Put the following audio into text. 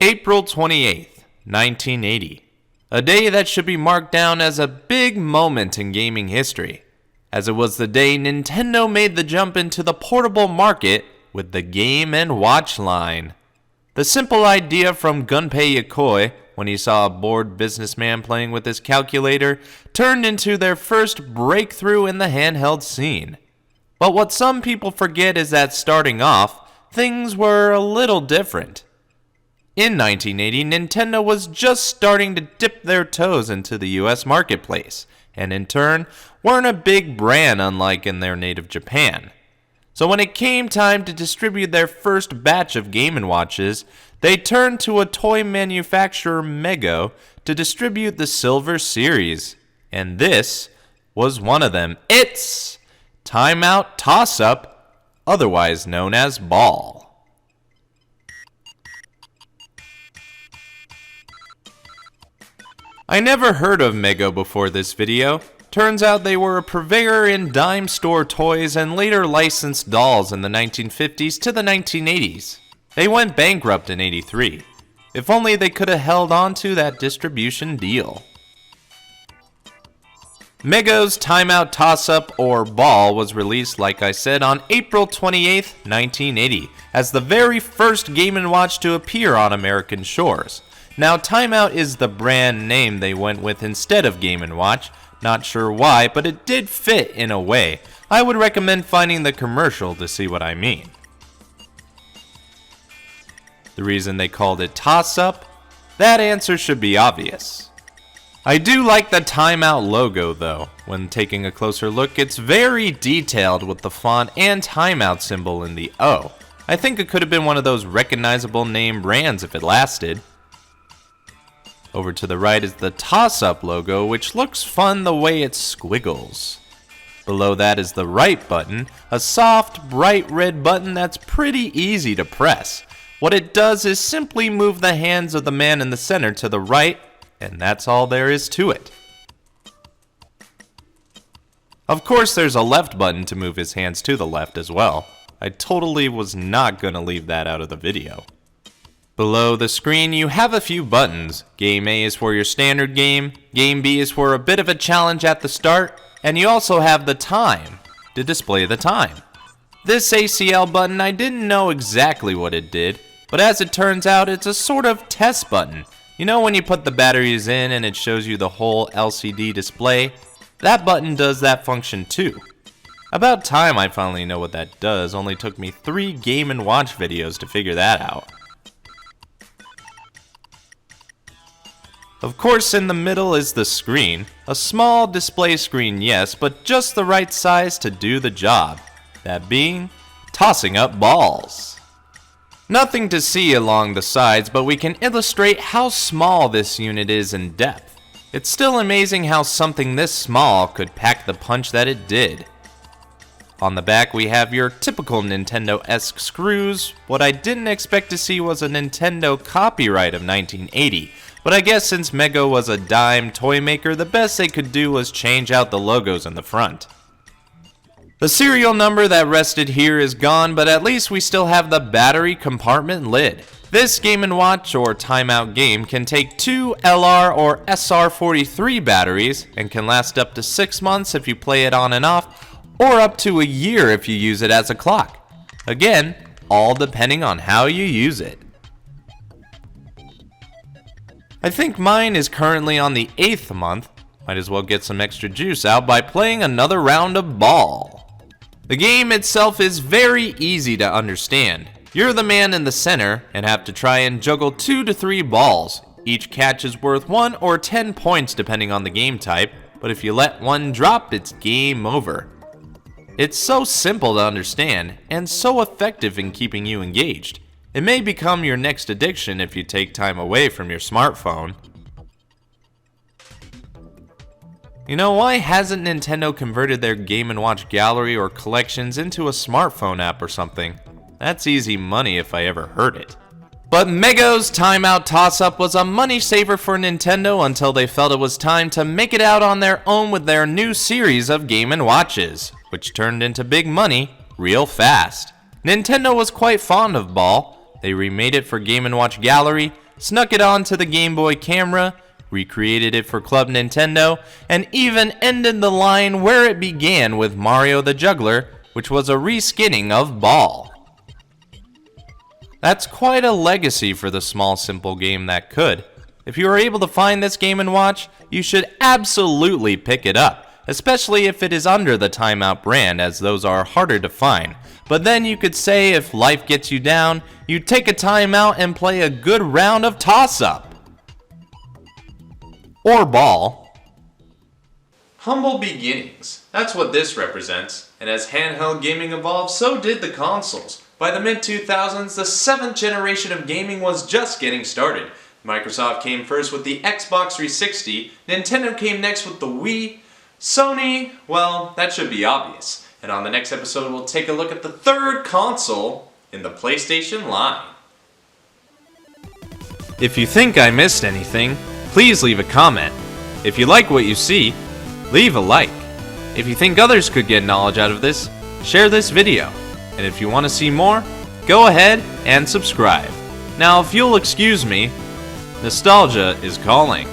April 28th, 1980. A day that should be marked down as a big moment in gaming history, as it was the day Nintendo made the jump into the portable market with the Game & Watch line. The simple idea from Gunpei Yokoi, when he saw a bored businessman playing with his calculator, turned into their first breakthrough in the handheld scene. But what some people forget is that starting off, things were a little different. In 1980, Nintendo was just starting to dip their toes into the US marketplace, and in turn, weren't a big brand unlike in their native Japan. So when it came time to distribute their first batch of Game & Watches, they turned to a toy manufacturer Mego to distribute the Silver Series. And this was one of them. It's Timeout Toss-Up, otherwise known as Ball. I never heard of Mego before this video. Turns out they were a purveyor in dime store toys and later licensed dolls in the 1950s to the 1980s. They went bankrupt in '83. If only they could have held on to that distribution deal. Mego's Timeout Toss-Up or Ball was released, like I said, on April 28, 1980, as the very first Game & Watch to appear on American shores. Now, Timeout is the brand name they went with instead of Game & Watch. Not sure why, but it did fit in a way. I would recommend finding the commercial to see what I mean. The reason they called it Toss-Up? That answer should be obvious. I do like the Timeout logo though. When taking a closer look, it's very detailed with the font and Timeout symbol in the O. I think it could have been one of those recognizable name brands if it lasted. Over to the right is the Toss-Up logo, which looks fun the way it squiggles. Below that is the right button, a soft, bright red button that's pretty easy to press. What it does is simply move the hands of the man in the center to the right, and that's all there is to it. Of course, there's a left button to move his hands to the left as well. I totally was not going to leave that out of the video. Below the screen, you have a few buttons. Game A is for your standard game, Game B is for a bit of a challenge at the start, and you also have the time to display the time. This ACL button, I didn't know exactly what it did, but as it turns out, it's a sort of test button. You know when you put the batteries in and it shows you the whole LCD display? That button does that function too. About time I finally know what that does, only took me 3 Game & Watch videos to figure that out. Of course, in the middle is the screen. A small display screen, yes, but just the right size to do the job. That being, tossing up balls. Nothing to see along the sides, but we can illustrate how small this unit is in depth. It's still amazing how something this small could pack the punch that it did. On the back we have your typical Nintendo-esque screws. What I didn't expect to see was a Nintendo copyright of 1980. But I guess since Mego was a dime toy maker, the best they could do was change out the logos in the front. The serial number that rested here is gone, but at least we still have the battery compartment lid. This Game & Watch or Timeout game can take 2 LR or SR43 batteries and can last up to 6 months if you play it on and off, or up to a year if you use it as a clock. Again, all depending on how you use it. I think mine is currently on the 8th month. Might as well get some extra juice out by playing another round of Ball. The game itself is very easy to understand. You're the man in the center and have to try and juggle 2 to 3 balls. Each catch is worth 1 or 10 points depending on the game type, but if you let one drop, it's game over. It's so simple to understand and so effective in keeping you engaged. It may become your next addiction if you take time away from your smartphone. You know, why hasn't Nintendo converted their Game & Watch gallery or collections into a smartphone app or something? That's easy money if I ever heard it. But Mego's Timeout Toss-Up was a money saver for Nintendo until they felt it was time to make it out on their own with their new series of Game & Watches, which turned into big money real fast. Nintendo was quite fond of Ball. They remade it for Game & Watch Gallery, snuck it onto the Game Boy camera, recreated it for Club Nintendo, and even ended the line where it began with Mario the Juggler, which was a reskinning of Ball. That's quite a legacy for the small, simple game that could. If you are able to find this Game & Watch, you should absolutely pick it up, especially if it is under the Time Out brand, as those are harder to find. But then you could say if life gets you down, you take a time out and play a good round of toss-up. Or ball. Humble beginnings. That's what this represents. And as handheld gaming evolved, so did the consoles. By the mid-2000s, the 7th generation of gaming was just getting started. Microsoft came first with the Xbox 360, Nintendo came next with the Wii, Sony, well, that should be obvious. And on the next episode, we'll take a look at the third console in the PlayStation line. If you think I missed anything, please leave a comment. If you like what you see, leave a like. If you think others could get knowledge out of this, share this video. And if you want to see more, go ahead and subscribe. Now, if you'll excuse me, nostalgia is calling.